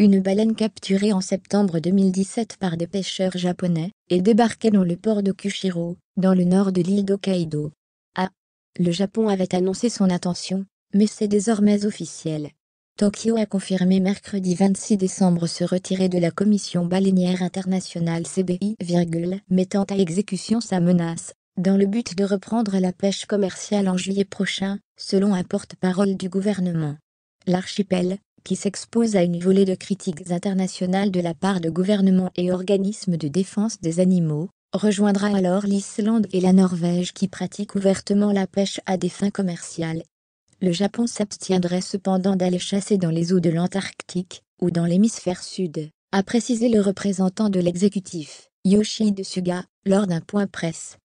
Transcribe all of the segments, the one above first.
Une baleine capturée en septembre 2017 par des pêcheurs japonais et débarquée dans le port de Kushiro, dans le nord de l'île d'Hokkaido. Le Japon avait annoncé son intention, mais c'est désormais officiel. Tokyo a confirmé mercredi 26 décembre se retirer de la Commission baleinière internationale CBI, mettant à exécution sa menace, dans le but de reprendre la pêche commerciale en juillet prochain, selon un porte-parole du gouvernement. L'archipel, qui s'expose à une volée de critiques internationales de la part de gouvernements et organismes de défense des animaux, rejoindra alors l'Islande et la Norvège qui pratiquent ouvertement la pêche à des fins commerciales. Le Japon s'abstiendrait cependant d'aller chasser dans les eaux de l'Antarctique ou dans l'hémisphère sud, a précisé le représentant de l'exécutif, Yoshihide Suga, lors d'un point presse.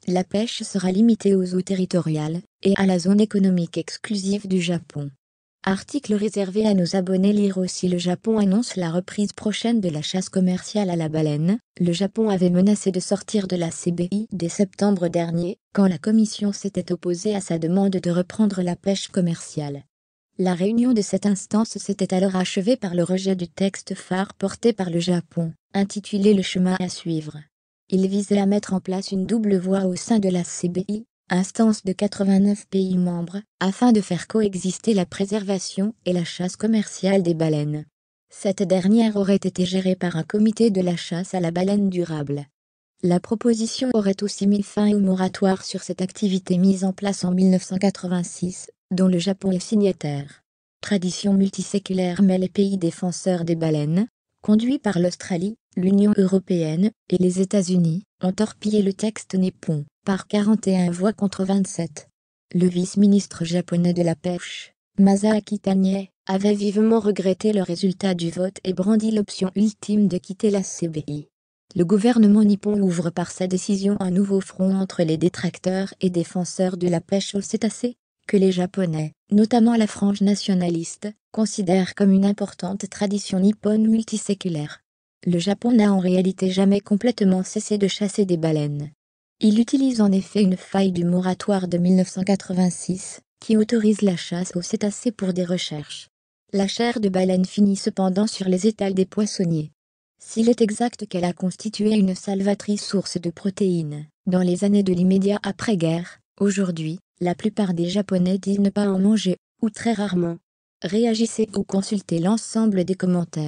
La pêche sera limitée aux eaux territoriales et à la zone économique exclusive du Japon. Article réservé à nos abonnés. Lire aussi. Le Japon annonce la reprise prochaine de la chasse commerciale à la baleine. Le Japon avait menacé de sortir de la CBI dès septembre dernier, quand la Commission s'était opposée à sa demande de reprendre la pêche commerciale. La réunion de cette instance s'était alors achevée par le rejet du texte phare porté par le Japon, intitulé Le chemin à suivre. Il visait à mettre en place une double voie au sein de la CBI, instance de 89 pays membres, afin de faire coexister la préservation et la chasse commerciale des baleines. Cette dernière aurait été gérée par un comité de la chasse à la baleine durable. La proposition aurait aussi mis fin au moratoire sur cette activité mise en place en 1986, dont le Japon est signataire. Tradition multiséculaire. Mais les pays défenseurs des baleines, conduits par l'Australie, l'Union européenne et les États-Unis, ont torpillé le texte nippon, par 41 voix contre 27. Le vice-ministre japonais de la pêche, Masaaki Taniei, avait vivement regretté le résultat du vote et brandi l'option ultime de quitter la CBI. Le gouvernement nippon ouvre par sa décision un nouveau front entre les détracteurs et défenseurs de la pêche aux cétacés, que les Japonais, notamment la frange nationaliste, considèrent comme une importante tradition nippone multiséculaire. Le Japon n'a en réalité jamais complètement cessé de chasser des baleines. Il utilise en effet une faille du moratoire de 1986, qui autorise la chasse aux cétacés pour des recherches. La chair de baleine finit cependant sur les étals des poissonniers. S'il est exact qu'elle a constitué une salvatrice source de protéines, dans les années de l'immédiat après-guerre, aujourd'hui, la plupart des Japonais disent ne pas en manger, ou très rarement. Réagissez ou consultez l'ensemble des commentaires.